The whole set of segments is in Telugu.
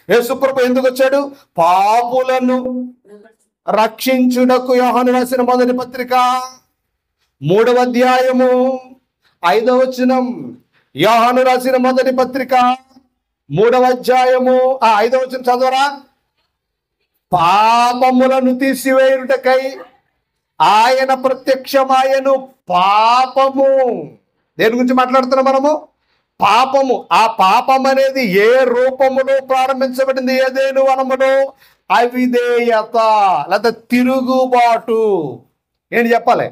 యేసుప్రభు ఎందుకు వచ్చాడు? పాపులను రక్షించుటకు. యోహాను రాసిన మొదటి పత్రిక 3వ అధ్యాయము 5వ వచనం. యోహాను రాసిన మొదటి పత్రిక 3వ అధ్యాయము 5వ వచనం చదవరా. పాపములను తీసివేయుటకై ఆయన ప్రత్యక్షమాయను. పాపము దేని గురించి మాట్లాడుతున్నాం మనము? పాపము. ఆ పాపం అనేది ఏ రూపములో ప్రారంభించబడింది? ఏదేను వనములో అవిధేయత లేదా తిరుగుబాటు. ఏంటి చెప్పాలి?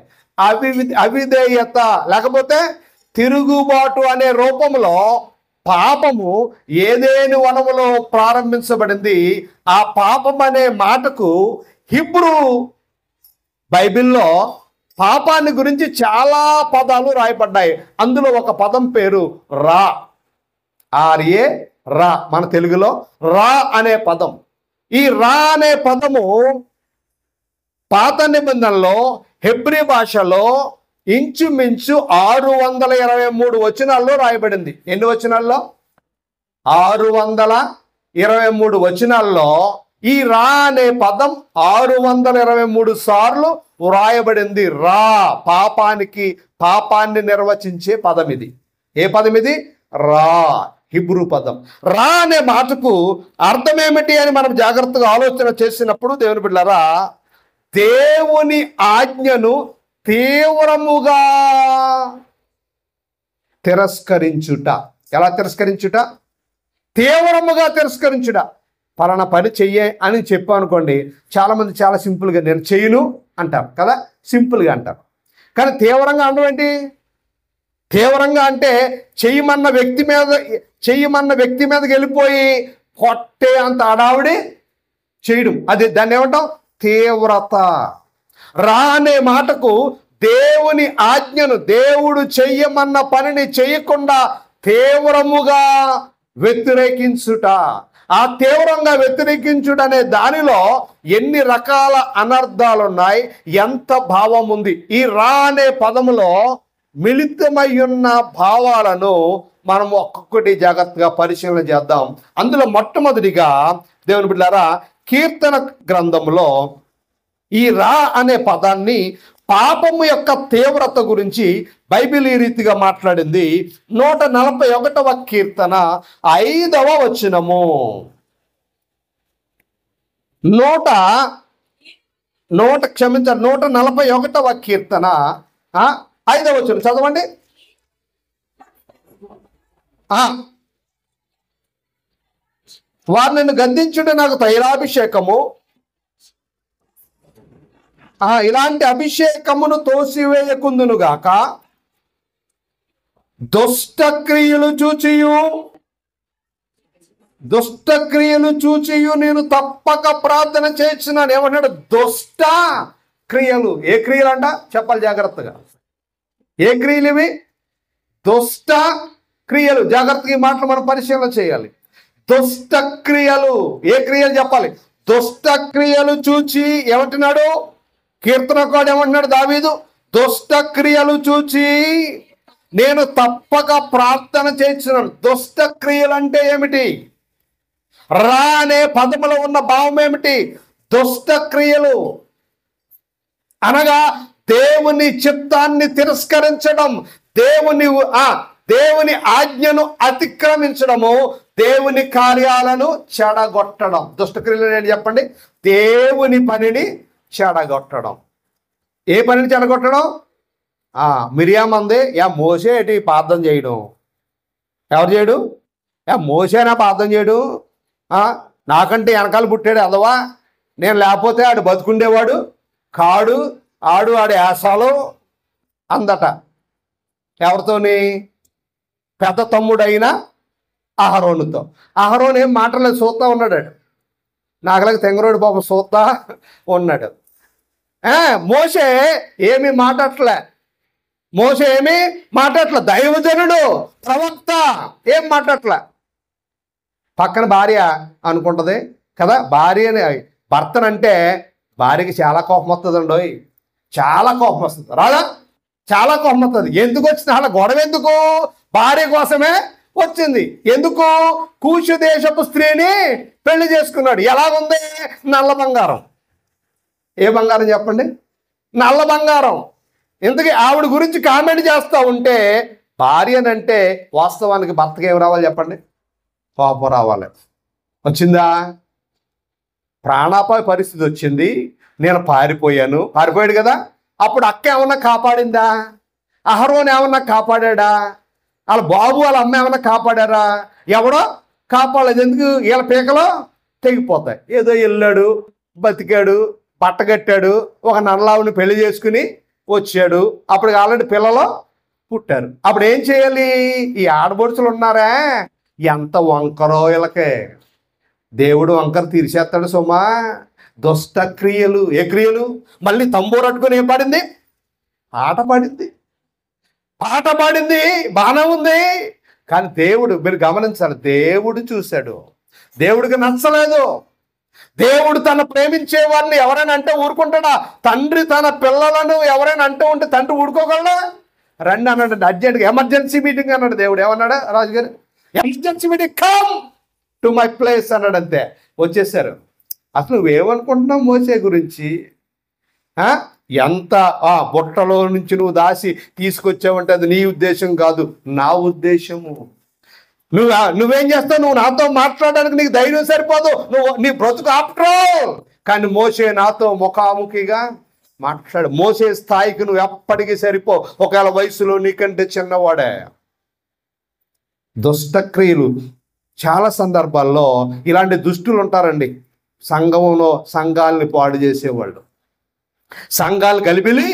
అవిధేయత లేకపోతే తిరుగుబాటు అనే రూపంలో పాపము ఏదేను వనములో ప్రారంభించబడింది. ఆ పాపం అనే మాటకు హీబ్రూ బైబిల్లో పాపాన్ని గురించి చాలా పదాలు రాయబడ్డాయి. అందులో ఒక పదం పేరు రా. ఆర్ఏ రా. మన తెలుగులో రా అనే పదం. ఈ రా అనే పదము పాత నిబంధనలో హెబ్రీ భాషలో ఇంచుమించు 623 వచనాల్లో రాయబడింది. ఎన్ని వచనాల్లో? 623 వచనాల్లో ఈ రా అనే పదం 623 సార్లు వ్రాయబడింది. రా పాపాన్ని నిర్వచించే పదం ఇది. ఏ పదం ఇది? రా. హిబ్రూ పదం. రా అనే మాటకు అర్థం ఏమిటి అని మనం జాగ్రత్తగా ఆలోచన చేసినప్పుడు దేవుని బిడ్డలారా, దేవుని ఆజ్ఞను తీవ్రముగా తిరస్కరించుట. ఎలా తిరస్కరించుట? తీవ్రముగా తిరస్కరించుట. పలానా పని చెయ్యే అని చెప్పనుకోండి, చాలామంది చాలా సింపుల్గా నేను చెయ్యను అంటారు కదా, సింపుల్గా అంటారు. కానీ తీవ్రంగా అనడం ఏంటి? తీవ్రంగా అంటే చెయ్యమన్న వ్యక్తి మీదకి వెళ్ళిపోయి కొట్టే అంత అడావిడి చేయడం. దాన్ని ఏమంటాం? తీవ్రత. రా అనే మాటకు దేవుని ఆజ్ఞను, దేవుడు చెయ్యమన్న పనిని చేయకుండా తీవ్రముగా వ్యతిరేకించుట. ఆ తీవ్రంగా వ్యతిరేకించుట అనే దానిలో ఎన్ని రకాల అనర్థాలు ఉన్నాయి, ఎంత భావం ఉంది. ఈ రా అనే పదములో మిళితమై ఉన్న భావాలను మనం ఒక్కొక్కటి జాగ్రత్తగా పరిశీలన చేద్దాం. అందులో మొట్టమొదటిగా దేవుని బిడ్డలారా, కీర్తన గ్రంథంలో ఈ రా అనే పదాన్ని, పాపము యొక్క తీవ్రత గురించి బైబిల్ ఈ రీతిగా మాట్లాడింది. 141వ కీర్తన 5వ వచనము. 141వ కీర్తన 5వ వచనం చదవండి. వారు నిన్ను గద్దించుట నాకు తైలాభిషేకము, ఇలాంటి అభిషేకమును తోసివేయకుందునుగాక. దుష్టక్రియలు చూచియు నేను తప్పక ప్రార్థన చేస్తున్నాను. ఏమన్నాడు? దుష్ట క్రియలు. ఏ క్రియలు అంట? చెప్పాలి జాగ్రత్తగా. ఏ క్రియలు ఇవి? దుష్ట క్రియలు. జాగ్రత్తగా ఈ మాటలు మనం పరిశీలన చేయాలి. దుష్ట క్రియలు. ఏ క్రియలు చెప్పాలి? దుష్ట క్రియలు చూచి ఏమంటున్నాడు? కీర్తనకారుడు ఏమంటున్నాడు? దావీదు, దుష్ట క్రియలు చూచి నేను తప్పక ప్రార్థన చేస్తున్నాను. దుష్ట క్రియలు అంటే ఏమిటి? రా అనే పదములో ఉన్న భావం ఏమిటి? దుష్ట క్రియలు అనగా దేవుని చిత్తాన్ని తిరస్కరించడం, దేవుని ఆజ్ఞను అతిక్రమించడము, దేవుని కార్యాలను చెడగొట్టడం. దుష్టక్రియలు ఏంటి చెప్పండి? దేవుని పనిని చెడగొట్టడం. ఏ పనిని చెడగొట్టడం? మిరియాం అంది, మోసే ఏంటి ప్రార్థన చేయడం? ఎవరు చేయడు? మోసేనా ప్రార్థన చేయడు? నాకంటే వెనకాల పుట్టాడు అదవా, నేను లేకపోతే ఆడు బతుకుండేవాడు కాడు, ఆడు యాసాలు అందట. ఎవరితోని? పెద్ద తమ్ముడైన అహరోనుతో. అహరోను ఏం మాటలేదు, చూస్తా ఉన్నాడు. నాకులాగా తెంగరోడు పాపం చూస్తా ఉన్నాడు. మోసే ఏమీ మాట్లాడలే. దైవజనుడు, ప్రవక్త ఏం మాట్లాడలే. పక్కన భార్య అనుకుంటుంది కదా, భార్యని భర్తనంటే భార్యకి చాలా కోపం వస్తుందండి. చాలా కోపం వస్తుంది రాదా? చాలా కోపం వస్తుంది. ఎందుకు వచ్చిన అలా గొడవ? ఎందుకు? భార్య కోసమే వచ్చింది. ఎందుకు? కూషు దేశపు స్త్రీని పెళ్లి చేసుకున్నాడు. ఎలాగుంది? నల్ల బంగారం. ఏ బంగారం చెప్పండి? నల్ల బంగారం. ఇంతకీ ఆవిడ గురించి కామెంట్ చేస్తూ ఉంటే, భార్యనంటే వాస్తవానికి భర్తకి ఏం రావాలి చెప్పండి? కోపం రావాలి. వచ్చిందా? ప్రాణాపాయ పరిస్థితి వచ్చింది. నేను పారిపోయాడు కదా. అప్పుడు అక్క ఏమన్నా కాపాడిందా? అహరోన్ ఏమన్నా కాపాడా? వాళ్ళ బాబు వాళ్ళ అమ్మ ఏమన్నా కాపాడారా? ఎవడో కాపాడలేదు. ఎందుకు? వీళ్ళ పీకలో తెగిపోతాయి. ఏదో వెళ్ళాడు, బతికాడు, బట్టగట్టాడు, ఒక నల్లావుని పెళ్లి చేసుకుని వచ్చాడు. అప్పుడు ఆల్రెడీ పిల్లలు పుట్టారు. అప్పుడు ఏం చేయాలి? ఈ ఆడబడుచులు ఉన్నారా, ఎంత వంకరో వీళ్ళకే. దేవుడు వంకర తీర్చేస్తాడు సుమా. దుష్ట క్రియలు. ఏ క్రియలు? మళ్ళీ తంబూరు అట్టుకుని ఏం పాడింది? పాట పాడింది. బాగానే ఉంది. కానీ దేవుడు, మీరు గమనించాలి, దేవుడు చూశాడు. దేవుడికి నచ్చలేదు. దేవుడు తన ప్రేమించే వారిని ఎవరైనా అంటే ఊరుకుంటాడా? తండ్రి తన పిల్లలను ఎవరైనా అంటూ ఉంటే తండ్రి ఊరుకోగలడా? రండి అన్నాడు అర్జెంట్గా, ఎమర్జెన్సీ మీటింగ్ అన్నాడు దేవుడు. ఏమన్నాడా రాజుగారు? Emergency meeting, come to my place అన్నాడు. అంతే, వచ్చేసారు. అసలు నువ్వేమనుకుంటున్నావు మోసే గురించి? ఎంత బుట్టలో నుంచి నువ్వు దాసి తీసుకొచ్చావంటే అది నీ ఉద్దేశం కాదు, నా ఉద్దేశము. నువ్వేం చేస్తావు? నువ్వు నాతో మాట్లాడడానికి నీకు ధైర్యం సరిపోదు, నీ బ్రతుకు ఆప్ట్రోల్. కానీ మోసే నాతో ముఖాముఖిగా మాట్లాడు. మోసే స్థాయికి నువ్వు ఎప్పటికీ సరిపో. ఒకవేళ వయసులో నీకంటే చిన్నవాడే. దుష్టక్రియలు. చాలా సందర్భాల్లో ఇలాంటి దుష్టులు ఉంటారండి. సంఘంలో సంఘాలని పాడు చేసేవాళ్ళు, సంఘాలు గలిబిలి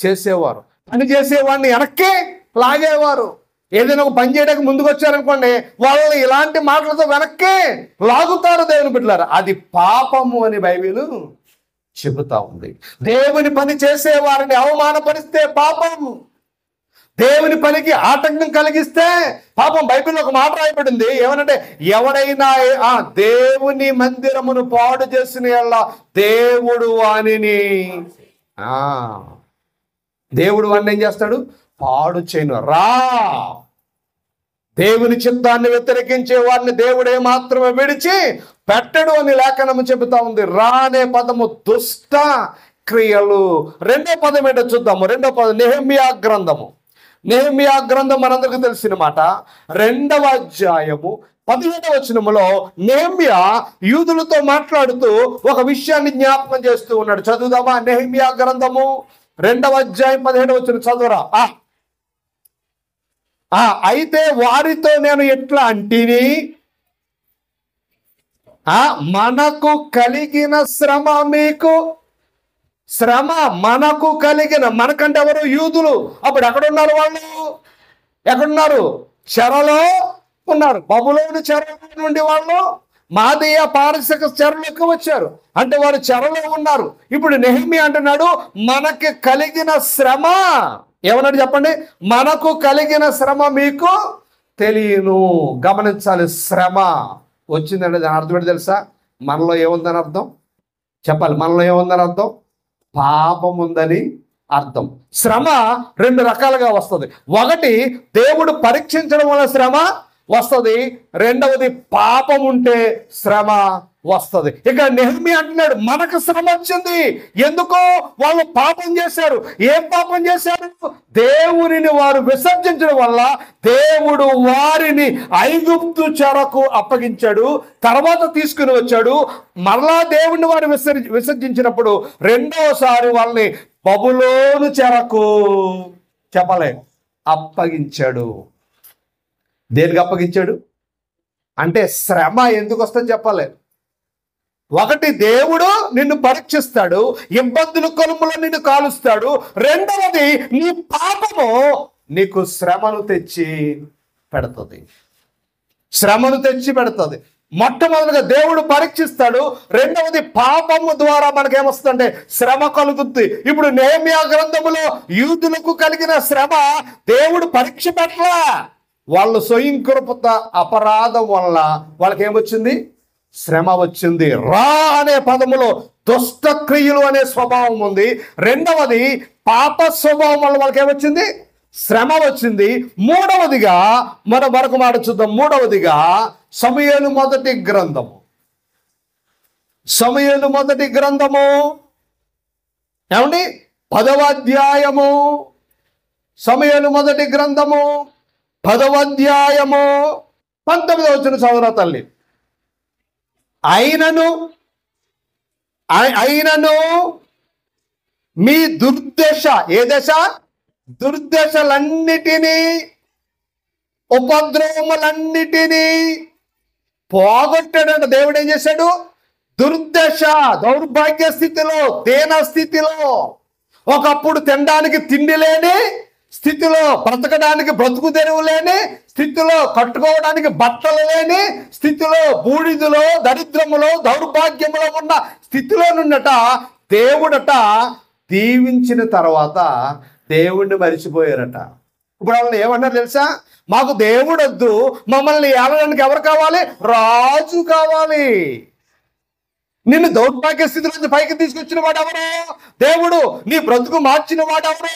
చేసేవారు, పని చేసేవాడిని వెనక్కి లాగేవారు. ఏదైనా ఒక పని చేయడానికి ముందుకు వచ్చారనుకోండి, వాళ్ళని ఇలాంటి మాటలతో వెనక్కి లాగుతారు. దేవుని బిడ్డలారా, అది పాపము అని బైబిలు చెబుతా ఉంది. దేవుని పని చేసే వారిని అవమానపరిస్తే పాపము. దేవుని పనికి ఆటంకం కలిగిస్తే పాపం. బైబిల్లో ఒక మాట రాయబడింది. ఏమనంటే, ఎవడైనా దేవుని మందిరమును పాడు చేసిన యెడల దేవుడు వానిని ఏం చేస్తాడు? పాడు చేయను. దేవుని చిత్తాన్ని వ్యతిరేకించే వారిని దేవుడే మాత్రమే విడిచి పెట్టడు అని లేఖనము చెబుతా ఉంది. అనే పదము దుష్ట క్రియలు. రెండో పదం ఏంటో చూద్దాము. రెండో పదం నెహెమ్యా గ్రంథము. నెహెమ్యా గ్రంథం మనందరికీ తెలిసిన మాట. 2వ అధ్యాయము 17వ వచనములో నెహెమ్యా యూదులతో మాట్లాడుతూ ఒక విషయాన్ని జ్ఞాపకం చేస్తూ ఉన్నాడు. చదువుదామా? నెహెమ్యా గ్రంథము 2వ అధ్యాయం 17వ వచనం చదువురా. అయితే వారితో నేను ఎట్లా అంటిని, మనకు కలిగిన శ్రమ మీకు శ్రమ. మనకు కలిగిన, మనకంటే ఎవరు? యూదులు. అప్పుడు ఎక్కడున్నారు వాళ్ళు? ఎక్కడున్నారు? చెరలో ఉన్నారు. బబులోను చెర నుండి వాళ్ళు మాదీయ పారసిక చెరలోకి వచ్చారు. అంటే వారు చెరలో ఉన్నారు. ఇప్పుడు నెహెమ్యా అంటున్నాడు, మనకి కలిగిన శ్రమ. ఏమన్నాడు చెప్పండి? మనకు కలిగిన శ్రమ మీకు తెలియను. గమనించాలి, శ్రమ వచ్చిందంటే దాని అర్థం ఏంటి తెలుసా? మనలో ఏముందని అర్థం చెప్పాలి. మనలో ఏముందని అర్థం? పాపం ఉందని అర్థం. శ్రమ 2 రకాలుగా వస్తుంది. ఒకటి, దేవుడు పరీక్షించడం వల్ల శ్రమ వస్తుంది. రెండవది, పాపం ఉంటే శ్రమ వస్తుంది. ఇక నెహెమ్యా అంటున్నాడు, మనకు శ్రమ వచ్చింది. ఎందుకో? వాళ్ళు పాపం చేశారు. ఏం పాపం చేశారు? దేవునిని వారు విసర్జించడం వల్ల దేవుడు వారిని ఐగుప్తు చెరకు అప్పగించాడు. తర్వాత తీసుకుని వచ్చాడు. మరలా దేవుని వారు విసర్జించినప్పుడు రెండోసారి వాళ్ళని బబులోను చెరకు చెప్పలే అప్పగించాడు. దేనికి అప్పగించాడు అంటే, శ్రమ ఎందుకు వస్తుందని చెప్పాలి. ఒకటి, దేవుడు నిన్ను పరీక్షిస్తాడు, ఇబ్బందులు కొలుములో నిన్ను కాలుస్తాడు. రెండవది, నీ పాపము నీకు శ్రమను తెచ్చి పెడుతుంది. మొట్టమొదటిగా దేవుడు పరీక్షిస్తాడు. రెండవది, పాపము ద్వారా మనకేమొస్తుందంటే శ్రమ కలుగుతుంది. ఇప్పుడు నెహెమ్యా గ్రంథములో యూదులకు కలిగిన శ్రమ దేవుడు పరీక్ష పెట్టలా. వాళ్ళు స్వయంకృత అపరాధం వల్ల వాళ్ళకి ఏమొచ్చింది? శ్రమ వచ్చింది. అనే పదములో దుష్ట క్రియలు అనే స్వభావం ఉంది. రెండవది, పాప స్వభావం వల్ల వాళ్ళకి ఏమొచ్చింది? శ్రమ వచ్చింది. మూడవదిగా మరొక మాట చూద్దాం. మూడవదిగా సమూయేలు మొదటి గ్రంథము, సమూయేలు మొదటి గ్రంథము ఏమండి 10వ అధ్యాయము, సమూయేలు మొదటి గ్రంథము 10వ అధ్యాయము 19వ వచనం చదువురా తల్లి. అయినను మీ దుర్దశ, ఏ దశ? దుర్దశలన్నిటినీ ఉపద్రవములన్నిటినీ పోగొట్టాడంట. దేవుడు ఏం చేశాడు? దుర్దశ, దౌర్భాగ్య స్థితిలో, దీన స్థితిలో, ఒకప్పుడు తినడానికి తిండి లేని స్థితిలో, బ్రతకడానికి బ్రతుకు తెరువు లేని స్థితిలో, కట్టుకోవడానికి బట్టలు లేని స్థితిలో, బూడిదలో, దరిద్రములో, దౌర్భాగ్యములో ఉన్న స్థితిలో నుండట దేవుడట దీవించిన తర్వాత దేవుణ్ణి మరిచిపోయారట. ఇప్పుడు వాళ్ళని ఏమన్నారు తెలుసా? మాకు దేవుడు వద్దు, మమ్మల్ని ఏలడానికి ఎవరు కావాలి? రాజు కావాలి. నిన్ను దౌర్భాగ్య స్థితి నుంచి పైకి తీసుకొచ్చిన వాడు ఎవరు? దేవుడు. నీ బ్రతుకు మార్చిన వాడు ఎవరు?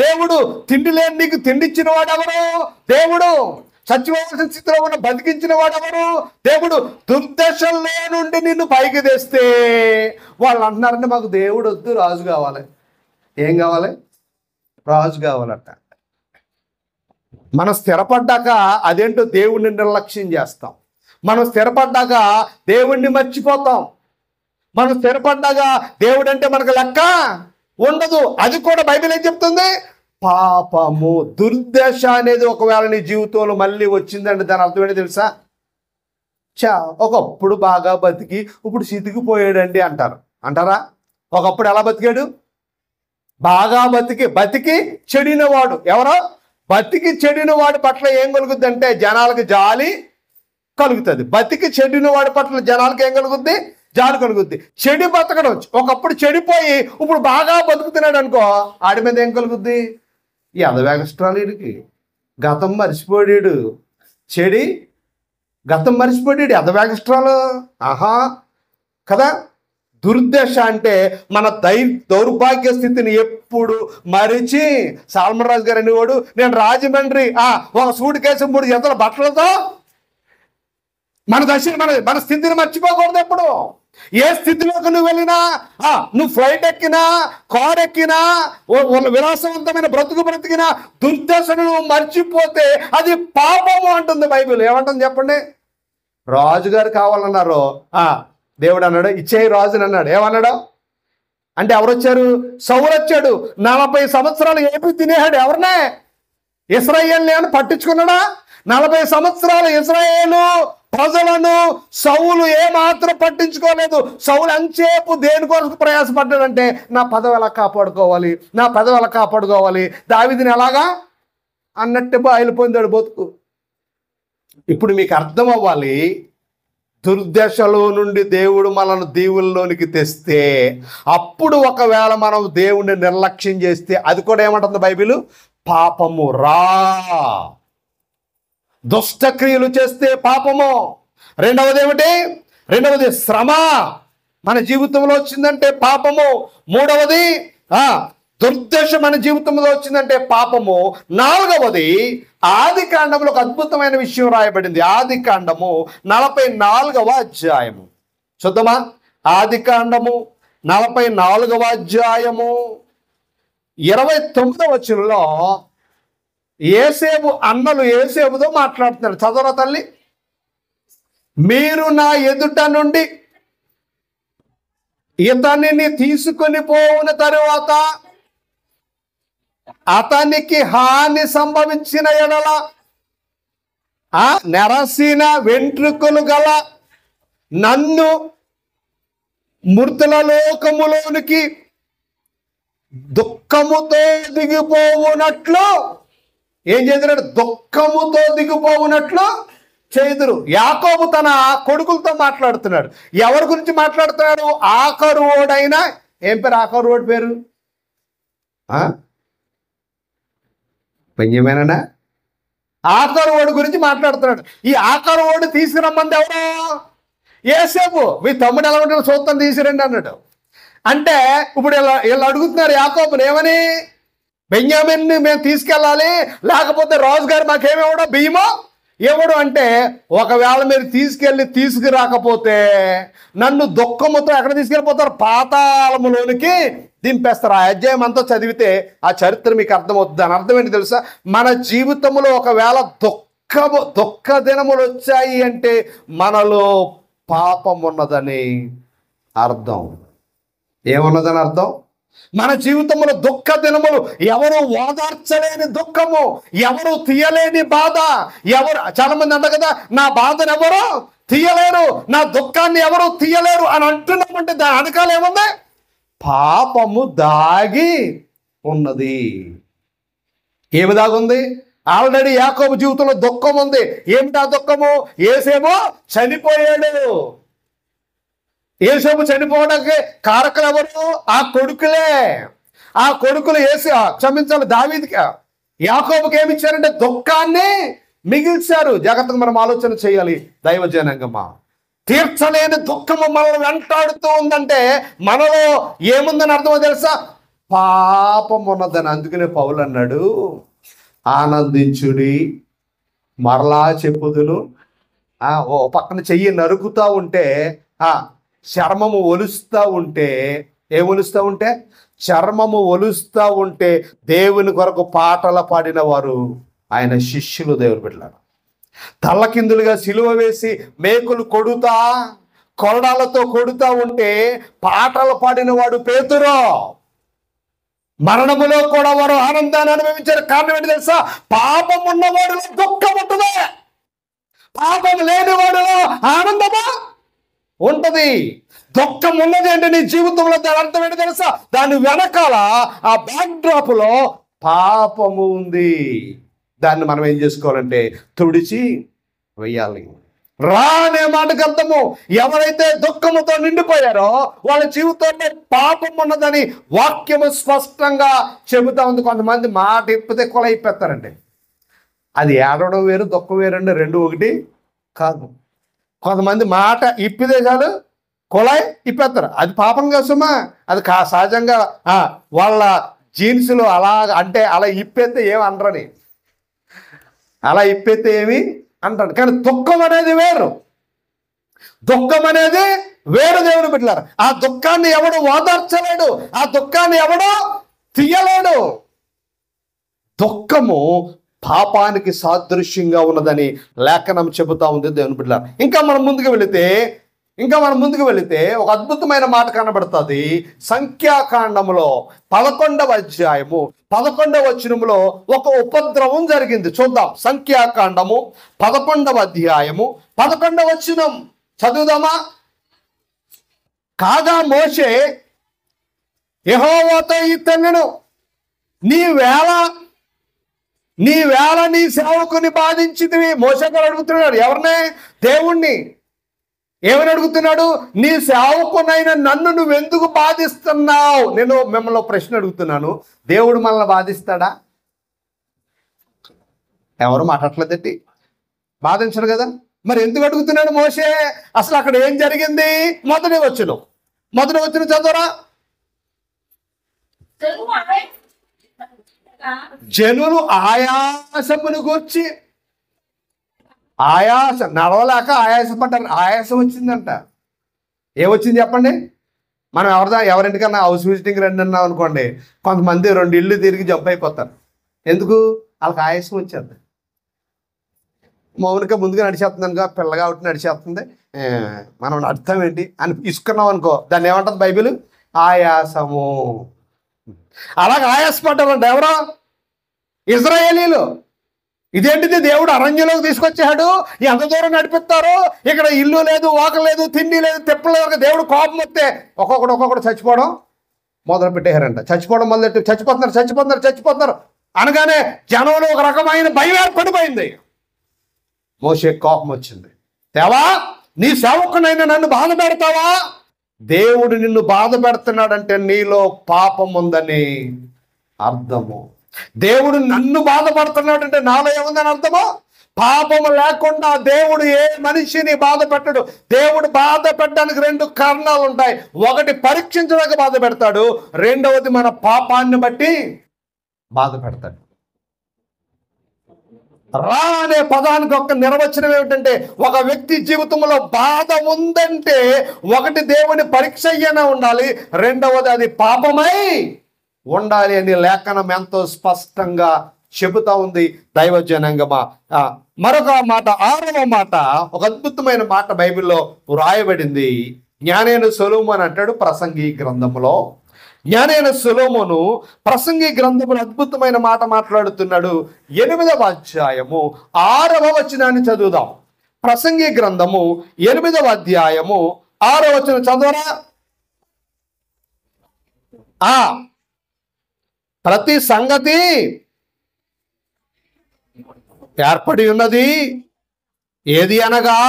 దేవుడు. తిండి లేని నీకు తిండిచ్చిన వాడు ఎవరు? దేవుడు. చచ్చిపోవాల్సిన స్థితిలో ఉన్న బతికించిన వాడు ఎవరు? దేవుడు. దుర్దశల్లో నుండి నిన్ను పైకి తెస్తే వాళ్ళు అంటున్నారంటే మాకు దేవుడు వద్దు, రాజు కావాలి. ఏం కావాలి? రాజు కావాలట. మనం స్థిరపడ్డాక అదేంటో దేవుణ్ణి నిర్లక్ష్యం చేస్తాం. మనం స్థిరపడ్డాక దేవుణ్ణి మర్చిపోతాం. మనం స్థిరపడ్డాక దేవుడు అంటే మనకు లెక్క ఉండదు. అది కూడా బైబిల్ ఏం చెప్తుంది? పాపము, దుర్దశ అనేది ఒకవేళ నీ జీవితంలో మళ్ళీ వచ్చిందంటే దాని అర్థం ఏంటో తెలుసా? ఒకప్పుడు బాగా బతికి ఇప్పుడు సితికిపోయాడండి అంటారా? ఒకప్పుడు ఎలా బతికాడు? బాగా బతికి చెడినవాడు. ఎవరో బతికి చెడిన వాడి పట్ల ఏం కలుగుద్ది అంటే జనాలకు జాలి కలుగుతుంది. బతికి చెడిన వాడి పట్ల జనాలకు ఏం కలుగుద్ది? జాలి కలుగుద్ది. చెడి బతకడం, ఒకప్పుడు చెడిపోయి ఇప్పుడు బాగా బతుకుతున్నాడు అనుకో, ఆడి మీద ఏం కలుగుద్ది? ఈ అదవేగస్ట్రాలీడికి గతం మర్చిపోయాడు. చెడి గతం మర్చిపోయాడు, అదవేగస్ట్రాలు. కదా. దుర్దశ అంటే మన దౌర్భాగ్య స్థితిని ఎప్పుడు మరిచి, సాల్మన్ రాజు గారు అనేవాడు, నేను రాజమండ్రి ఒక సూట్ కేసు 3 జతల బట్టలతో మన దశ మన స్థితిని మర్చిపోకూడదు. ఎప్పుడు ఏ స్థితిలోకి నువ్వు వెళ్ళినా, నువ్వు ఫ్లైట్ ఎక్కినా, కార్ ఎక్కినా, విలాసవంతమైన బ్రతికినా దుర్దశను నువ్వు మర్చిపోతే అది పాపము అంటుంది బైబిల్. ఏమంటుంది చెప్పండి? రాజుగారు కావాలన్నారు, దేవుడు అన్నాడు ఇచ్చేయి రాజుని అన్నాడు. ఏమన్నాడు అంటే ఎవరు వచ్చారు? సౌలు వచ్చాడు. 40 సంవత్సరాలు ఏపీ తినేహాడు. ఎవరినే? ఇశ్రాయేలుని ఏమన్నా పట్టించుకున్నాడా? 40 సంవత్సరాలు ఇశ్రాయేలు ప్రజలను సౌలు ఏమాత్రం పట్టించుకోలేదు. సౌలు అంచేపు దేనికోసం ప్రయాసపడ్డాడంటే నా పదవి ఎలా కాపాడుకోవాలి, దావీదుని ఎలాగా అన్నట్టు బయలుపోయిందాడు బతుకు. ఇప్పుడు మీకు అర్థం అవ్వాలి, దుర్దశలో నుండి దేవుడు మనల్ని దీవుల్లోనికి తెస్తే, అప్పుడు ఒకవేళ మనం దేవుణ్ణి నిర్లక్ష్యం చేస్తే అది కూడా ఏమంటుంది బైబిల్? పాపము రా. దుష్టక్రియలు చేస్తే పాపము. రెండవది ఏమిటి? రెండవది శ్రమ మన జీవితంలో వచ్చిందంటే పాపము. మూడవది దుర్దశ మన జీవితంలో వచ్చిందంటే పాపము. నాలుగవది ఆదికాండంలో ఒక అద్భుతమైన విషయం రాయబడింది. ఆదికాండము 44వ అధ్యాయము చూద్దామా? ఆదికాండము 44వ అధ్యాయము 29వ వచనంలో యోసేపు అన్నలు యోసేపుతో మాట్లాడుతున్నారు. చదవరా తల్లి. మీరు నా ఎదుట నుండి ఇతనిని తీసుకొని పోవున తరువాత అతనికి హాని సంభవించిన ఎడల నెరసిన వెంట్రుకలు గల నన్ను మృతుల లోకములోనికి దుఃఖముతో దిగిపోవునట్లు ఏం చేస్తున్నాడు? దుఃఖముతో దిగిపోవునట్లు చేదురు. యాకోబు తన కొడుకులతో మాట్లాడుతున్నాడు. ఎవరి గురించి మాట్లాడుతున్నాడు? ఆకరువోడైన, ఏం పేరు ఆకరువోడి పేరు? బెన్యామీనా? ఆకరువోడు గురించి మాట్లాడుతున్నాడు. ఈ ఆకరువోడు తీసుకురమ్మంది ఎవరు? యోసేపు. మీ తమ్ముడు ఎలా ఉంటాడు చూద్దాం, తీసుకురండి అన్నాడు. అంటే ఇప్పుడు వీళ్ళు అడుగుతున్నారు యాకోబుని ఏమని? బెన్యామిన్ని మేము తీసుకెళ్ళాలి, లేకపోతే రాజుగారు మాకేమివ్వడం బియ్యమో ఎవడు అంటే, ఒకవేళ మీరు తీసుకురాకపోతే నన్ను దుఃఖముతో ఎక్కడ తీసుకెళ్ళిపోతారు? పాతాళములోనికి దింపేస్తారు. ఆ అధ్యాయం అంతా చదివితే ఆ చరిత్ర మీకు అర్థమవుతుంది. దాని అర్థం ఏంటి తెలుసా? మన జీవితంలో ఒకవేళ దుఃఖ దినములు వచ్చాయి అంటే మనలో పాపం ఉన్నదని అర్థం. ఏమున్నదని అర్థం? మన జీవితంలో దుఃఖ దినములు, ఎవరు ఓదార్చలేని దుఃఖము, ఎవరు తీయలేని బాధ, చాలా మంది అంటారు కదా, నా బాధను ఎవరు తీయలేరు, నా దుఃఖాన్ని ఎవరు తీయలేరు అని అంటున్నామంటే దాని వెనకాల ఏముంది? పాపము దాగి ఉన్నది. ఏమి దాగుంది? ఆల్రెడీ యాకోబు జీవితంలో దుఃఖం ఉంది. ఏమిటా దుఃఖము? యేసేమో చనిపోయాడు. యేసేపు చనిపోవడానికి కారకులు ఎవరు? ఆ కొడుకులే. ఆ కొడుకులు క్షమించాలి, దావీదుకి, యాకోబుకి ఏమి ఇచ్చారంటే దుఃఖాన్ని మిగిల్చారు. జాగ్రత్తగా మనం ఆలోచన చేయాలి దైవజనాంగమా. తీర్చలేని దుఃఖము మనల్ని వెంటాడుతూ ఉందంటే మనలో ఏముందని అర్థమో తెలుసా? పాపం ఉన్నదని. అందుకనే పౌలు అన్నాడు, ఆనందించుడి మరలా చెప్పుదును. ఓ పక్కన చెయ్యి నరుకుతా ఉంటే చర్మము ఒలుస్తూ ఉంటే, ఒలుస్తూ ఉంటే చర్మము ఒలుస్తూ ఉంటే దేవుని కొరకు పాటలు పాడిన వారు ఆయన శిష్యులు, దేవుని బిడ్డలారా. తల్లకిందులుగా సిలువ వేసి మేకులు కొరడాలతో కొడుతూ ఉంటే పాటలు పాడిన వాడు పేతురు. మరణములో కూడా వారు ఆనందాన్ని అనుభవించారు. కారణం ఏంటి తెలుసా? పాపం ఉన్నవాడిలో దుఃఖం ఉంటుంది, పాపం లేనివాడిలో ఆనందమా ఉంటది. దుఃఖం ఉన్నది అంటే నీ జీవితంలో దాని అర్థం ఏంటి తెలుసా? దాని వెనకాల ఆ బ్యాక్ డ్రాప్ లో పాపము ఉంది. దాన్ని మనం ఏం చేసుకోవాలంటే తుడిచి వెయ్యాలి. రానే మాటకు అర్థము, ఎవరైతే దుఃఖముతో నిండిపోయారో వాళ్ళ జీవితంలో పాపం ఉన్నదని వాక్యము స్పష్టంగా చెబుతా ఉంది. కొంతమంది మాట ఇప్పితే కొల ఇప్పేస్తారండి. అది ఏడవడం వేరు, దుఃఖం వేరండి, రెండు ఒకటి కాదు. కొంతమంది మాట ఇప్పితే చాలు కొలాయి ఇప్పేస్తారు. అది పాపం కోసమా? అది సహజంగా వాళ్ళ జీన్స్లో అలా ఇప్పేస్తే ఏమి అనరని, అలా ఇప్పేస్తే ఏమి అంటాడు. కానీ దుఃఖం అనేది వేరు, దుఃఖం అనేది వేరు, దేవుని బిడ్డలారా. ఆ దుఃఖాన్ని ఎవడు ఓదార్చలేడు, ఆ దుఃఖాన్ని ఎవడు తీయలేడు. దుఃఖము పాపానికి సాదృశ్యంగా ఉన్నదని లేఖనం చెబుతా ఉంది, దేవుని బిడ్డలారా. ఇంకా మనం ముందుకు వెళితే ఒక అద్భుతమైన మాట కనబడుతుంది. సంఖ్యాకాండములో 11వ అధ్యాయము 11వ వచనములో ఒక ఉపద్రవం జరిగింది. చూద్దాం. సంఖ్యాకాండము 11వ అధ్యాయము 11వ వచనం చదువుదామా? కాగా మోషే యెహోవాతో ఇతన్నెను, నీ వేళ నీ సేవకుని బాధించితివి. మోషే గారు అడుగుతున్నాడు ఎవరినే? దేవుణ్ణి. ఏమని అడుగుతున్నాడు? నీ సేవకునైన నన్ను నువ్వెందుకు బాధిస్తున్నావు? నేను మిమ్మల్ని ప్రశ్న అడుగుతున్నాను, దేవుడు మనల్ని బాధిస్తాడా? ఎవరు మాట్లాడలేదండి, బాధించరు కదా. మరి ఎందుకు అడుగుతున్నాడు మోషే? అసలు అక్కడ ఏం జరిగింది? మొదటి వచనం చదవరా. జనులు ఆయాసమును గూర్చి, నడవలేక ఆయాసపడ్డారు. ఆయాసం వచ్చిందంట. ఏమొచ్చింది చెప్పండి? మనం ఎవరింటికన్నా హౌస్ విజిటింగ్ రండి అన్నాం అనుకోండి, కొంతమంది 2 ఇళ్ళు తిరిగి జంప్ అయిపోతారు. ఎందుకు? వాళ్ళకి ఆయాసం వచ్చేది. మౌనిక ముందుగా నడిచేస్తుంది అనుకో, పిల్లగా ఒకటి నడిచేస్తుంది, మనం అర్థం ఏంటి అని తీసుకున్నాం అనుకో, దాన్ని ఏమంటుంది బైబిల్? ఆయాసము. అలాగే ఆయాసపడ్డారంట ఎవరో? ఇజ్రాయేలీలు. ఇదేంటిది? దేవుడు అరణ్యంలోకి తీసుకొచ్చాడు, ఎంత దూరం నడిపిస్తారు, ఇక్కడ ఇల్లు లేదు, వాక లేదు, తిండి లేదు, తెప్పలేదు. దేవుడు కోపం వస్తే ఒక్కొక్కడు చచ్చిపోవడం మొదలు పెట్టేశారంట. చచ్చిపోవడం మొదలెట్టి చచ్చిపోతున్నారు అనగానే జనంలో ఒక రకమైన భయం ఏర్పడిపోయింది. మోషే కోపం వచ్చింది. దేవా, నీ సేవకునైనా నన్ను బాధ పెడతావా? దేవుడు నిన్ను బాధ పెడుతున్నాడంటే నీలో పాపం ఉందని అర్థము. దేవుడు నన్ను బాధపడుతున్నాడంటే నాలో ఏముందని అర్థమో? పాపము లేకుండా దేవుడు ఏ మనిషిని బాధ పెట్టడు. దేవుడు బాధ పెట్టడానికి 2 కారణాలు ఉంటాయి. ఒకటి, పరీక్షించడానికి బాధ పెడతాడు. రెండవది, మన పాపాన్ని బట్టి బాధ పెడతాడు. రా అనే పదానికి ఒక నిర్వచనం ఏమిటంటే, ఒక వ్యక్తి జీవితంలో బాధ ఉందంటే ఒకటి దేవుని పరీక్ష అయ్యేనా ఉండాలి, రెండవది అది పాపమై ఉండాలి అని లేఖనం ఎంతో స్పష్టంగా చెబుతా ఉంది దైవజనాంగమా. మరొక మాట, 6వ మాట, ఒక అద్భుతమైన మాట బైబిల్లో వ్రాయబడింది. జ్ఞానైన సొలొమోను అంటాడు ప్రసంగి గ్రంథములో, జ్ఞానైన సొలొమోను ప్రసంగి గ్రంథములో అద్భుతమైన మాట మాట్లాడుతున్నాడు. 8వ అధ్యాయము 6వ వచనాన్ని చదువుదాం. ప్రసంగి గ్రంథము 8వ అధ్యాయము 6వ వచనం చదవరా. ప్రతి సంగతి ఏర్పడి ఉన్నది ఏది అనగా,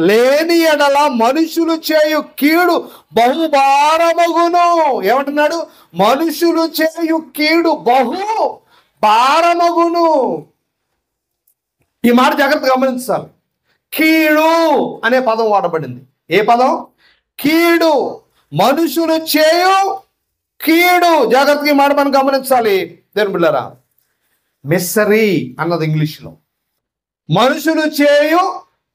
లేని ఎడల మనుషులు చేయు కీడు బహుభారమగును. ఏమంటున్నాడు? మనుషులు చేయు కీడు బహు భారమగును. ఈ మాట జాగ్రత్తగా గమనించాలి. కీడు అనే పదం వాడబడింది. ఏ పదం? కీడు. మనుషులు చేయు కీడు. జాగ్రత్తగా ఈ మాట మనం గమనించాలి దేవుని బిడ్డలారా. మిస్సరీ అన్నది ఇంగ్లీష్లో. మనుషులు చేయు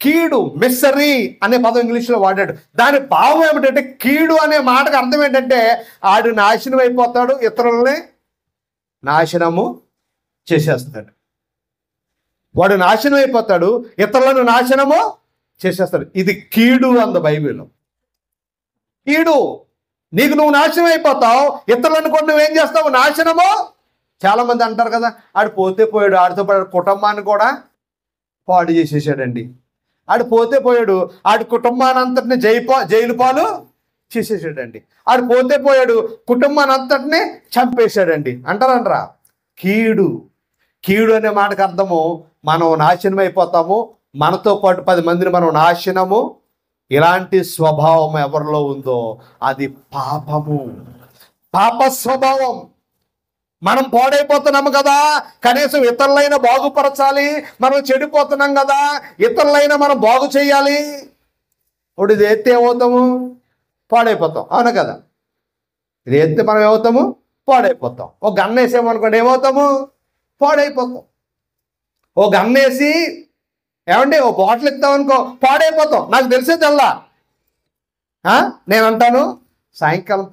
కీడు, మిస్సరీ అనే పదం ఇంగ్లీష్లో వాడాడు. దాని భావం ఏమిటంటే, కీడు అనే మాటకు అర్థం ఏంటంటే, ఆడు నాశనం అయిపోతాడు, ఇతరులని నాశనము చేసేస్తాడు. వాడు నాశనం అయిపోతాడు, ఇతరులను నాశనము చేసేస్తాడు. ఇది కీడు అంద బైబిల్లో. కీడు. నీకు నువ్వు నాశనం అయిపోతావు, ఇతరులను కూడా నువ్వేం చేస్తావు? నాశనము. చాలా మంది అంటారు కదా, ఆడు పోతే పోయాడు, ఆడితో పాటు కుటుంబాన్ని కూడా పాడు చేసేసాడండి. ఆడు పోతే పోయాడు, ఆడి కుటుంబాన్ని అంతటిని జైలు పాలు చేసేసాడండి. ఆడు పోతే పోయాడు, కుటుంబాన్ని అంతటిని చంపేశాడండి అంటారా? కీడు. కీడు అనే మాటకు అర్థము మనం నాశనం అయిపోతాము, మనతో పాటు 10 మందిని మనం నాశనము. ఇలాంటి స్వభావం ఎవరిలో ఉందో అది పాపము, పాప స్వభావం. మనం పాడైపోతున్నాము కదా, కనీసం ఇతరులైనా బాగుపరచాలి. మనం చెడిపోతున్నాం కదా, ఇతరులైనా మనం బాగు చేయాలి. ఇప్పుడు ఇది ఎత్తే ఏమవుతాము? పాడైపోతాం. అవునా కదా? ఇది ఎత్తే మనం ఏమవుతాము? పాడైపోతాం. ఒక గన్నేసామనుకోండి, ఏమవుతాము? పాడైపోతాం. ఓ గన్నేసి ఏమండి ఓ బాటిల్ ఇస్తామనుకో, పాడైపోతాం. నాకు తెలిసే తెల్లా. నేను అంటాను, సాయంకాలం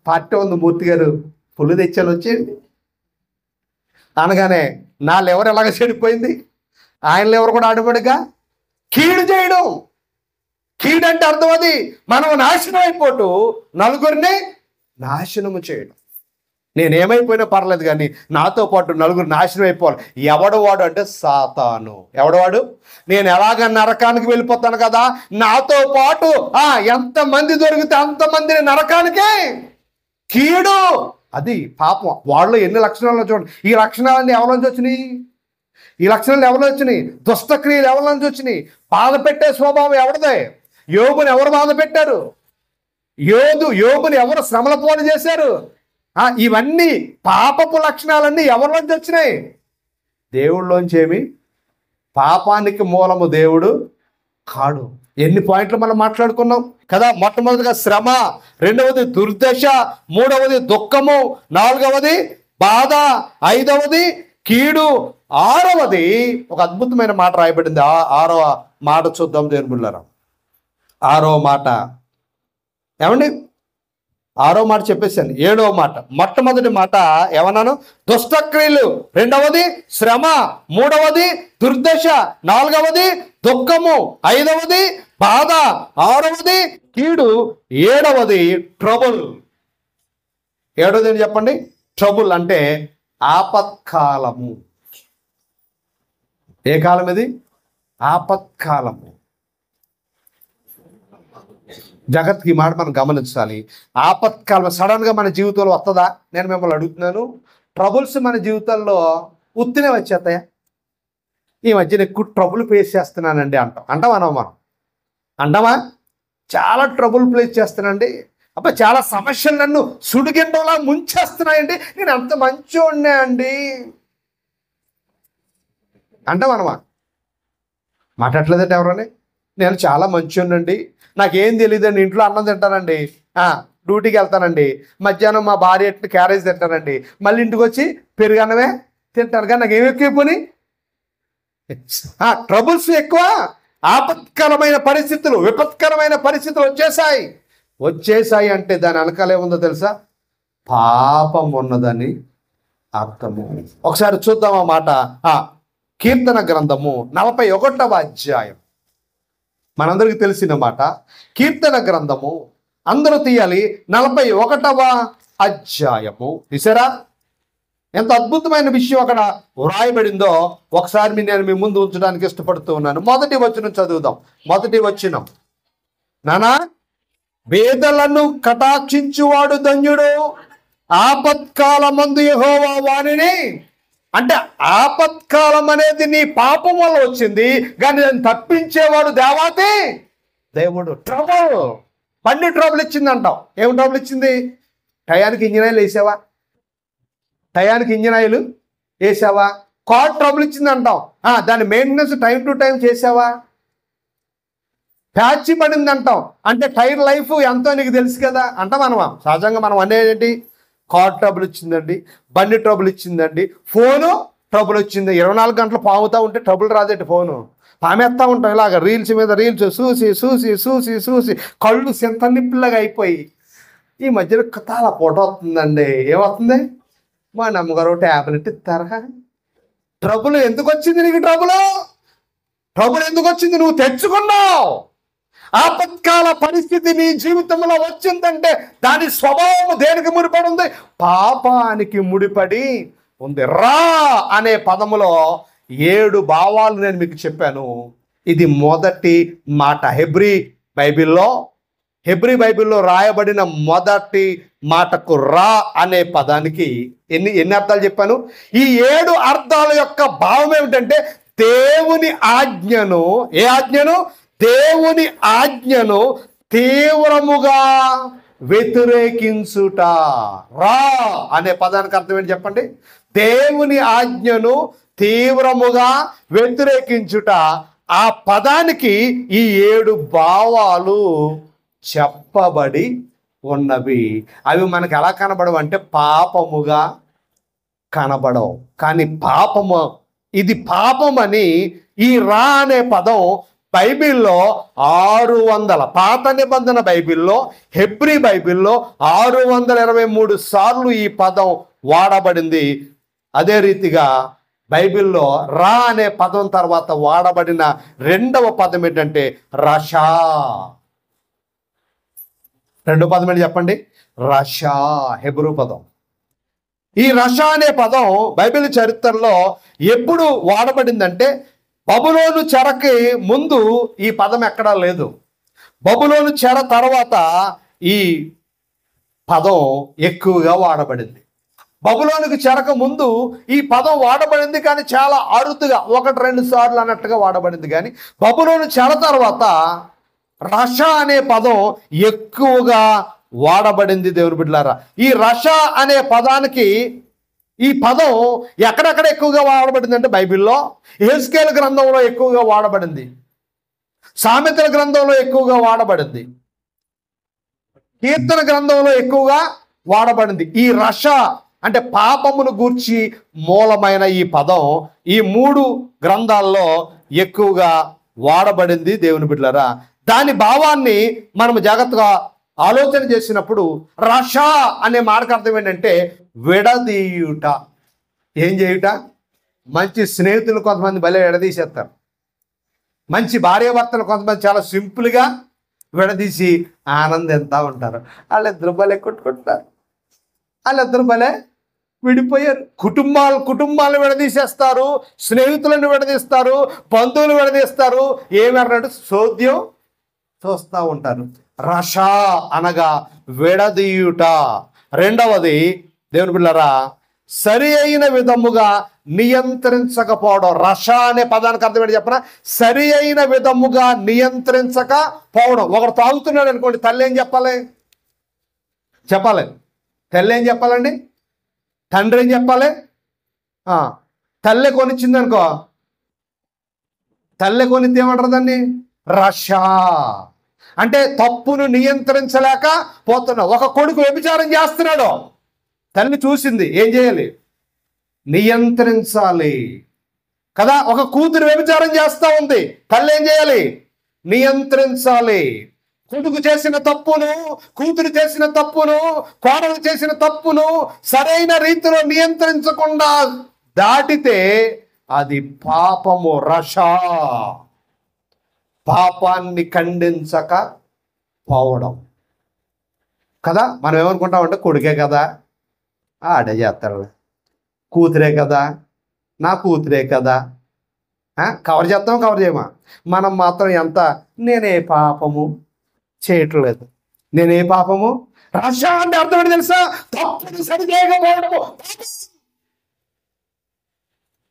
పార్టీ ఉంది, మూర్తి గారు పుల్లు తెచ్చాను వచ్చేయండి అనగానే నా లెవర్ ఎలాగ చెడిపోయింది, ఆయన లెవర్ కూడా ఆటోమేటిక్గా కీడు చేయడం. కీడు అంటే అర్థం అది మనం నాశనం అయిపోతూ నలుగురిని నాశనము చేయడం. నేనేమైపోయినా పర్లేదు కానీ నాతో పాటు నలుగురు నాశనం అయిపోవాలి. ఎవడవాడు అంటే సాతాను. ఎవడవాడు? నేను ఎలాగ నరకానికి వెళ్ళిపోతాను కదా, నాతో పాటు ఎంతమంది దొరికితే అంతమందిని నరకానికే. కీడు అది పాపం. వాళ్ళలో ఎన్ని లక్షణాలు చూడండి. ఈ లక్షణాలన్నీ ఎవరి నుంచి వచ్చినాయి? ఈ లక్షణాలు ఎవరి వచ్చినాయి? దుష్టక్రియలు ఎవరి నుంచి వచ్చినాయి? బాధ పెట్టే స్వభావం ఎవరిదే? యోబుని ఎవరు బాధ పెట్టారు? యోబుని ఎవరు శ్రమల పోటు చేశారు? ఇవన్నీ పాపపు లక్షణాలన్నీ ఎవరి నుంచి వచ్చినాయి? దేవుళ్ళలోంచి. ఏమి పాపానికి మూలము దేవుడు కాడు. ఎన్ని పాయింట్లు మనం మాట్లాడుకున్నాం కదా. మొట్టమొదటిగా శ్రమ, రెండవది దుర్దశ, మూడవది దుఃఖము, నాలుగవది బాధ, ఐదవది కీడు, ఆరవది ఒక అద్భుతమైన మాట రాయబడింది. 6వ మాట చూద్దాం దేవుని బిడ్డలారా. 6వ మాట ఏమండి? 6వ మాట చెప్పేసాను. 7వ మాట. మొట్టమొదటి మాట ఏమన్నాను? దుష్టక్రియలు, రెండవది శ్రమ, మూడవది దుర్దశ, నాలుగవది దుఃఖము, ఐదవది బాధ, ఆరవది కీడు, ఏడవది ట్రబుల్. ఏడవది ఏంటి చెప్పండి? ట్రబుల్ అంటే ఆపత్కాలము. ఏ కాలం ఇది? ఆపత్కాలము. జగత్కి మాట మనం గమనించాలి. ఆపత్కాలం సడన్గా మన జీవితంలో వస్తుందా? నేను మిమ్మల్ని అడుగుతున్నాను. ట్రబుల్స్ మన జీవితంలో ఉత్తినే వచ్చేస్తాయా? ఈ మధ్యన ఎక్కువ ట్రబుల్ ఫేస్ చేస్తున్నానండి అంటామా మనం? అంటామా? చాలా ట్రబుల్ ఫేస్ చేస్తున్నానండి, అబ్బా చాలా సమస్యలు నన్ను సుడిగిండలా ముంచేస్తున్నాయండి, నేను అంత మంచోడినే అండి అంటామనమా? మాట్లాడలేదంటే ఎవరని? నేను చాలా మంచోడినండి, నాకేం తెలియదండి, ఇంట్లో అన్నం తింటానండి, డ్యూటీకి వెళ్తానండి, మధ్యాహ్నం మా భార్య క్యారేజ్ తింటానండి, మళ్ళీ ఇంటికి వచ్చి పెరుగన్నమే తింటాను. కానీ నాకు ఏమి ఎక్కువ పోనీ ట్రబుల్స్ ఎక్కువ, ఆపత్కరమైన పరిస్థితులు, విపత్కరమైన పరిస్థితులు వచ్చేసాయి అంటే దాని వెనకాల ఏముందో తెలుసా? పాపం ఉన్నదని అర్థము. ఒకసారి చూద్దాం ఆ మాట. కీర్తన గ్రంథము 41వ అధ్యాయం, మనందరికీ తెలిసిన మాట. కీర్తన గ్రంథము అందరూ తీయాలి, 41వ అధ్యాయము. తీసారా? ఎంత అద్భుతమైన విషయం అక్కడ వ్రాయబడిందో ఒకసారి నేను మీ ముందు ఉంచడానికి ఇష్టపడుతూ ఉన్నాను. మొదటి వచనం చదువుదాం. మొదటి వచనం, నానా వేదలను కటాక్షించువాడు ధన్యుడు, ఆపత్కాలమందు యెహోవా వానిని. అంటే ఆపత్కాలం అనేది నీ పాపం వల్ల వచ్చింది, కానీ దాన్ని తప్పించేవాడు దేవాతి దేవుడు. ట్రబుల్, బండి ట్రబుల్ ఇచ్చింది అంటాం. ఏం ట్రబుల్ ఇచ్చింది? టయానికి ఇంజిన్ ఆయిల్ వేసావా? టయానికి ఇంజిన్ ఆయిల్ వేసావా? కార్ ట్రబుల్ ఇచ్చింది అంటాం. దాని మెయింటెనెన్స్ టైం టు టైం చేసావా? ప్యాచ్ పడింది అంటాం. అంటే టైర్ లైఫ్ ఎంతో నీకు తెలుసు కదా అంటాం. సహజంగా మనం అనేది కార్ ట్రబుల్ ఇచ్చిందండి, బండి ట్రబుల్ ఇచ్చిందండి, ఫోను ట్రబుల్ వచ్చింది. 24 గంటలు పాముతూ ఉంటే ట్రబుల్ రాదేటి? ఫోను పామేస్తూ ఉంటాం ఇలాగ, రీల్స్ మీద రీల్స్ చూసి చూసి చూసి చూసి కళ్ళు సింత నిప్పులాగా అయిపోయి ఈ మధ్యన చాలా ఫోటో వస్తుందండి. ఏమవుతుంది? మా నమ్మగారు ట్యాబ్లెట్ ఇస్తారా? ట్రబుల్ ఎందుకు వచ్చింది నీకు? ట్రబుల్ ఎందుకు వచ్చింది? నువ్వు తెచ్చుకున్నావు. ఆపత్కాల పరిస్థితి నీ జీవితంలో వచ్చిందంటే దాని స్వభావం దేనికి ముడిపడి ఉంది? పాపానికి ముడిపడి ఉంది. రా అనే పదములో 7 భావాలు నేను మీకు చెప్పాను. ఇది మొదటి మాట. హెబ్రీ బైబిల్లో రాయబడిన మొదటి మాటకు రా అనే పదానికి ఎన్ని అర్థాలు చెప్పాను? ఈ 7 అర్థాల యొక్క భావం ఏమిటంటే దేవుని ఆజ్ఞను, ఏ ఆజ్ఞను? దేవుని ఆజ్ఞను తీవ్రముగా వ్యతిరేకించుట. రా అనే పదానికి అర్థం ఏంటి చెప్పండి? దేవుని ఆజ్ఞను తీవ్రముగా వ్యతిరేకించుట. ఆ పదానికి ఈ 7 భావాలు చెప్పబడి ఉన్నవి. అవి మనకు ఎలా కనబడవు అంటే పాపముగా కనబడవు. కానీ ఇది పాపమని ఈ రా అనే పదం బైబిల్లో 600, పాత నిబంధన బైబిల్లో, హెబ్రీ బైబిల్లో 623 సార్లు ఈ పదం వాడబడింది. అదే రీతిగా బైబిల్లో రా అనే పదం తర్వాత వాడబడిన 2వ పదం ఏంటంటే రషా. 2వ పదం ఏంటి చెప్పండి? రషా, హెబ్రూ పదం. ఈ రషా అనే పదం బైబిల్ చరిత్రలో ఎప్పుడు వాడబడిందంటే బబులోను చెరకి ముందు ఈ పదం ఎక్కడా లేదు. బబులోను చెర తర్వాత ఈ పదం ఎక్కువగా వాడబడింది. బబులోనుకు చెరక ముందు ఈ పదం వాడబడింది, కానీ చాలా అరుదుగా 1-2 సార్లు అన్నట్టుగా వాడబడింది. కానీ బబులోను చెర తర్వాత రష అనే పదం ఎక్కువగా వాడబడింది. దేవుని బిడ్డలారా, ఈ రష అనే పదానికి ఈ పదం ఎక్కడెక్కడ ఎక్కువగా వాడబడింది అంటే బైబిల్లో యెహెజ్కేలు గ్రంథంలో ఎక్కువగా వాడబడింది, సామెతల గ్రంథంలో ఎక్కువగా వాడబడింది, కీర్తన గ్రంథంలో ఎక్కువగా వాడబడింది. ఈ రష అంటే పాపమును గూర్చి మూలమైన ఈ పదం ఈ 3 గ్రంథాల్లో ఎక్కువగా వాడబడింది. దేవుని బిడ్డలారా, దాని భావాన్ని మనం జాగ్రత్తగా ఆలోచన చేసినప్పుడు రష అనే మాటకు అర్థం ఏంటంటే విడదీయుట. ఏం చేయుట? మంచి స్నేహితులు కొంతమంది భలే విడదీసేస్తారు. మంచి భార్యాభర్తలు కొంతమంది చాలా సింపుల్గా విడదీసి ఆనందిస్తూ ఉంటారు. వాళ్ళిద్దరు భలే కొట్టుకుంటారు, వాళ్ళిద్దరు భలే విడిపోయారు. కుటుంబాలను విడదీసేస్తారు, స్నేహితులను విడదీస్తారు, బంధువులు విడదీస్తారు. ఏమన్నాడు? చోద్యం చూస్తూ ఉంటారు. రష అనగా విడదీయుట. 2వది దేవుని బిడ్డలారా, సరి అయిన విధముగా నియంత్రించకపోవడం. రష అనే పదానికి అర్థం ఏంటి చెప్పనా? సరి అయిన విధముగా నియంత్రించకపోవడం. ఒకడు తాగుతున్నాడు అనుకోండి, తల్లి ఏం చెప్పాలి? తల్లి ఏం చెప్పాలండి? తండ్రి ఏం చెప్పాలి? తల్లి కొనిచ్చింది అనుకో, తల్లి కొనితే ఏమంటారు దాన్ని? రష. అంటే తప్పును నియంత్రించలేక పోతున్నావు. ఒక కొడుకు వ్యభిచారం చేస్తున్నాడు, తల్లి చూసింది, ఏం చేయాలి? నియంత్రించాలి కదా. ఒక కూతురు వ్యభిచారం చేస్తా ఉంది, తల్లి ఏం చేయాలి? నియంత్రించాలి. కొడుకు చేసిన తప్పును, కూతురు చేసిన తప్పును, కోడలు చేసిన తప్పును సరైన రీతిలో నియంత్రించకుండా దాటితే అది పాపము. రష, పాపాన్ని ఖండించక పోవడం కదా. మనం ఏమనుకుంటామంటే కొడుకే కదా, ఆడే చేస్తాడు, కూతురే కదా, నా కూతురే కదా, కవర్ చేస్తాం, కవర్ చేయమా. మనం మాత్రం ఎంత, నేనే పాపము చేయట్లేదు, నేనే పాపము. రష అంటే అర్థం ఏంటి తెలుసా? తప్పుని సరిచేయకపోవడము,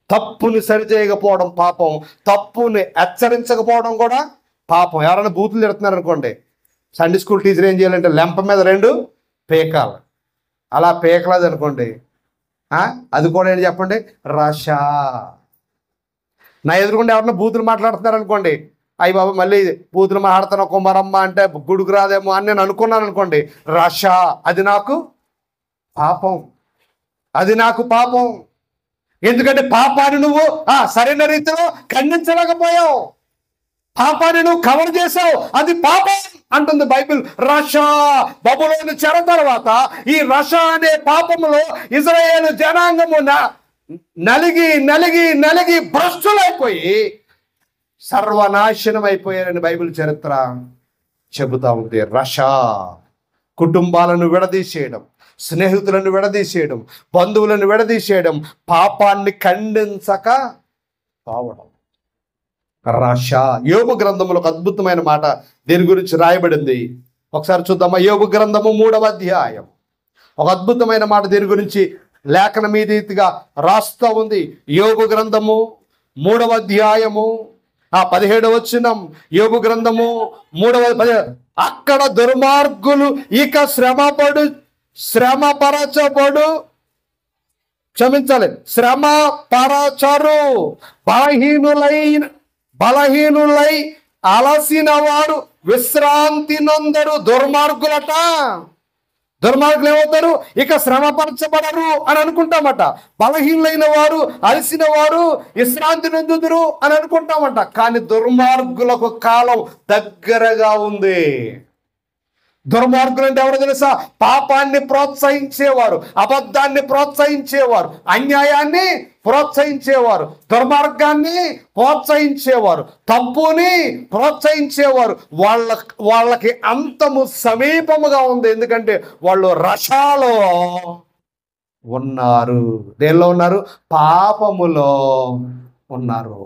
తప్పుని సరిచేయకపోవడం పాపం. తప్పుని హెచ్చరించకపోవడం కూడా పాపం. ఎవరైనా బూతులు తిడుతున్నారు అనుకోండి, సండే స్కూల్ టీచర్ ఏం చేయాలంటే లెంప మీద 2 పీకాలు. అలా పీకలేదు అనుకోండి, అది కూడా ఏంటి చెప్పండి? రష. నా ఎదురుకుండా ఎవరన్నా బూతులు మాట్లాడుతున్నారు అనుకోండి, అయ్యి బాబు మళ్ళీ బూతులు మాట్లాడుతున్నా కుమారమ్మ అంటే గుడికి రాదేమో అని నేను అనుకున్నాను అనుకోండి, రష. అది నాకు పాపం, అది నాకు పాపం. ఎందుకంటే పాపాన్ని నువ్వు సరైన రీతిలో ఖండించలేకపోయావు, పాపాన్ని నువ్వు కవర్ చేసావు, అది పాపం అంటుంది బైబిల్. రష. బబులోను చెర తర్వాత ఈ రష అనే పాపములో ఇశ్రాయేలు జనాంగము నలిగి నలిగి నలిగి భ్రష్టులైపోయి సర్వనాశనం అయిపోయారని బైబిల్ చరిత్ర చెబుతా ఉంది. రష. కుటుంబాలను విడదీసేయడం, స్నేహితులను విడదీసేయడం, బంధువులను విడదీసేయడం, పాపాన్ని ఖండించక పోవడం. రష. యోబు గ్రంథంలో ఒక అద్భుతమైన మాట దీని గురించి రాయబడింది. ఒకసారి చూద్దామా? యోబు గ్రంథము 3వ అధ్యాయం. ఒక అద్భుతమైన మాట దీని గురించి లేఖన మీదిగా రాస్తూ ఉంది. యోబు గ్రంథము 3వ అధ్యాయము 17వ వచనం. యోబు గ్రంథము 3వ అక్కడ దుర్మార్గులు ఇక శ్రమపరచరు, బలహీనులై అలసిన వారు విశ్రాంతి నొందరు. దుర్మార్గులట, దుర్మార్గులు ఏమవుతారు? ఇక శ్రమపరచబడరు అని అనుకుంటామట. బలహీనులైన వారు, అలసిన వారు విశ్రాంతి నొందుదురు అని అనుకుంటామట. కానీ దుర్మార్గులకు కాలం దగ్గరగా ఉంది. దుర్మార్గులు అంటే ఎవరు తెలుసా? పాపాన్ని ప్రోత్సహించేవారు, అబద్ధాన్ని ప్రోత్సహించేవారు, అన్యాయాన్ని ప్రోత్సహించేవారు, దుర్మార్గాన్ని ప్రోత్సహించేవారు, తప్పుని ప్రోత్సహించేవారు. వాళ్ళకి అంతము సమీపముగా ఉంది. ఎందుకంటే వాళ్ళు రషాలో ఉన్నారు. దేనిలో ఉన్నారు? పాపములో ఉన్నారు.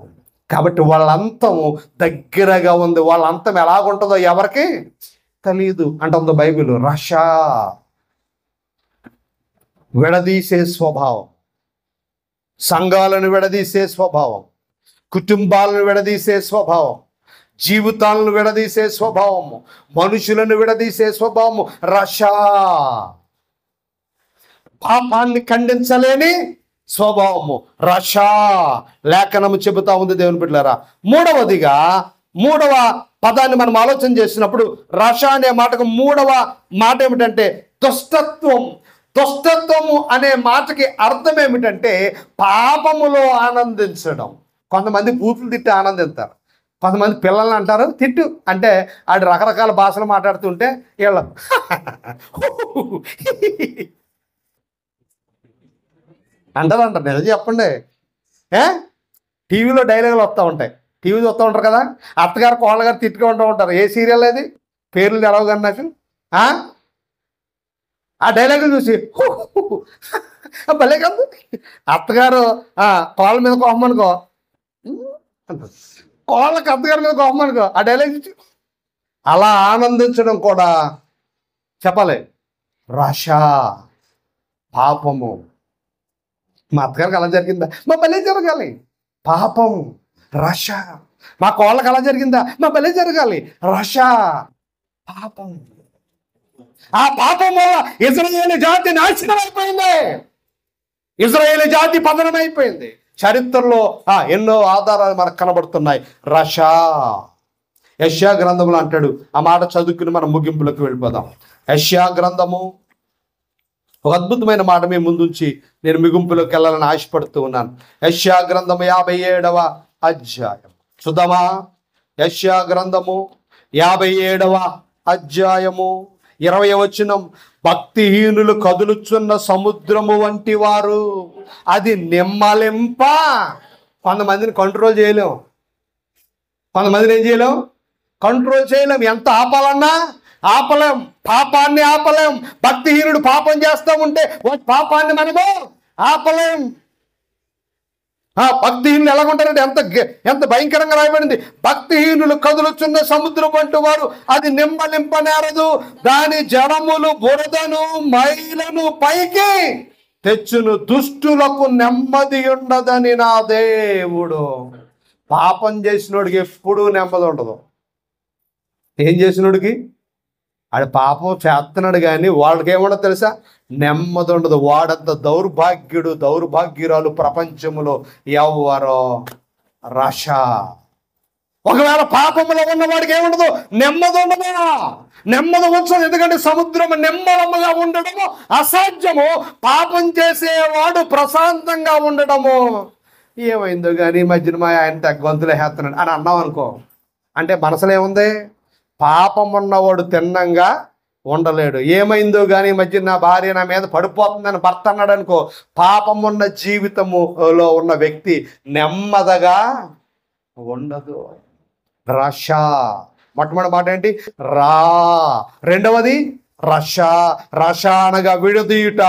కాబట్టి వాళ్ళ అంతము దగ్గరగా ఉంది. వాళ్ళ అంతం ఎలాగుంటుందో ఎవరికి తెలీదు అంటుంది బైబిల్. రష. విడదీసే స్వభావం, సంఘాలను విడదీసే స్వభావం, కుటుంబాలను విడదీసే స్వభావం, జీవితాలను విడదీసే స్వభావము, మనుషులను విడదీసే స్వభావము రష. పాపాన్ని ఖండించలేని స్వభావము రష. లేఖనము చెబుతా ఉంది దేవుని బిడ్డలారా. మూడవ పదాన్ని మనం ఆలోచన చేసినప్పుడు రష అనే మాటకు 3వ మాట ఏమిటంటే దుష్టత్వం. దుష్టత్వము అనే మాటకి అర్థం ఏమిటంటే పాపములో ఆనందించడం. కొంతమంది బూతులు తిట్టి ఆనందిస్తారు, కొంతమంది పిల్లల్ని అంటారు తిట్టు అంటే ఆడు రకరకాల భాషలు మాట్లాడుతుంటే వీళ్ళ అంటారు. నిజం చెప్పండి, టీవీలో డైలాగులు వస్తూ ఉంటాయి, టీవీ చూస్తూ ఉంటారు కదా, అత్తగారు కోళ్ళగారు తిట్టుకుంటూ ఉంటారు. ఏ సీరియల్ అది? పేర్లు తెలవగానే నాకు ఆ డైలాగులు చూసి భలే కాదు. అత్తగారు కోళ్ళ మీద కోపమనుకో, కోళ్ళకి అత్తగారి మీద కోపమనుకో, ఆ డైలాగ్ చూసి అలా ఆనందించడం కూడా చెప్పాలి రష, పాపము. మా అత్తగారికి అలా జరిగిందా? మా భలే జరగాలి. పాపం, రష. మా కోళ్ళకి అలా జరిగిందా? మా భలే జరగాలి. రష, పాపం. ఆ పాపం వల్ల ఇశ్రాయేలు జాతి నాశనం అయిపోయింది. ఇశ్రాయేలు జాతి పతనం అయిపోయింది. చరిత్రలో ఎన్నో ఆధారాలు మనకు కనబడుతున్నాయి. రష. యెషయా గ్రంథంలో అంటాడు. ఆ మాట చదువుకుని మనం ముగింపులకు వెళ్ళిపోదాం. యెషయా గ్రంథము ఒక అద్భుతమైన మాట మీ ముందుంచి నేను ముగింపులోకి వెళ్ళాలని ఆశపడుతూ ఉన్నాను. యెషయా గ్రంథము 57వ అధ్యాయం చూద్దామా? యెషయా గ్రంథము 57వ అధ్యాయము 20వ వచనం. భక్తిహీనులు కదులుచున్న సముద్రము వంటి వారు, అది నిమ్మలింప. కొంతమందిని కంట్రోల్ చేయలేం, కొంతమందిని ఏం చేయలేం, కంట్రోల్ చేయలేం. ఎంత ఆపాలన్నా ఆపలేం, పాపాన్ని ఆపలేం. భక్తిహీనుడు పాపం చేస్తూ ఉంటే పాపాన్ని మనము ఆపలేం. భక్తిహీనులు ఎలాగుంటారంటే ఎంత భయంకరంగా రాయబడింది. భక్తిహీనులు కదులుచున్న సముద్రం వంటి వారు, అది నిమ్మలింపనేరదు. దాని జలములు బురదను మైలను పైకి తెచ్చును. దుష్టులకు నెమ్మది ఉండదని నా దేవుడు. పాపం చేసినోడికి ఎప్పుడూ నెమ్మది ఉండదు. ఏం చేసినోడికి? ఆడు పాపం చేస్తున్నాడు కానీ వాళ్ళకి ఏముండదు తెలుసా? నెమ్మది ఉండదు. వాడంత దౌర్భాగ్యుడు, దౌర్భాగ్యురాలు ప్రపంచంలో ఎవరో రష. ఒకవేళ పాపంలో ఉన్నవాడికి ఏముండదు, నెమ్మది ఉండదు, నెమ్మది ఉంచదు. ఎందుకంటే సముద్రం నెమ్మదముగా ఉండడము అసాధ్యము. పాపం చేసేవాడు ప్రశాంతంగా ఉండడము. ఏమైందో కానీ మధ్యన మా ఆయన తగ్గొంతులే వేస్తున్నాడు అని అన్నాం అనుకో, అంటే మనసులో ఏముంది? పాపం ఉన్నవాడు తిన్నంగా ఉండలేడు. ఏమైందో కానీ మధ్య నా భార్య నా మీద పడిపోతుందని భర్త అన్నాడు అనుకో, పాపం ఉన్న జీవితములో ఉన్న వ్యక్తి నెమ్మదిగా ఉండదు. రష మొట్టమొదటి మాట ఏంటి? రా. రెండవది రష. రష అనగా విడదీయుట.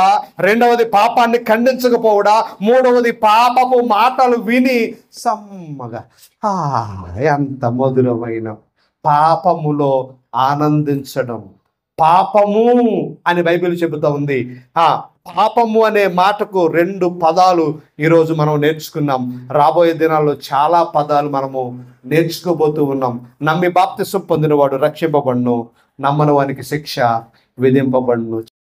రెండవది పాపాన్ని ఖండించకపోవడా. మూడవది పాపపు మాటలు విని సమ్మగా ఎంత మధురమైన పాపములో ఆనందించడం. పాపము అని బైబిల్ చెబుతా ఉంది. పాపము అనే మాటకు 2 పదాలు ఈరోజు మనం నేర్చుకున్నాం. రాబోయే దినాల్లో చాలా పదాలు మనము నేర్చుకోబోతూ ఉన్నాం. నమ్మి బాప్తిసం పొందినవాడు రక్షింపబడును, నమ్మని వానికి శిక్ష విధింపబడును.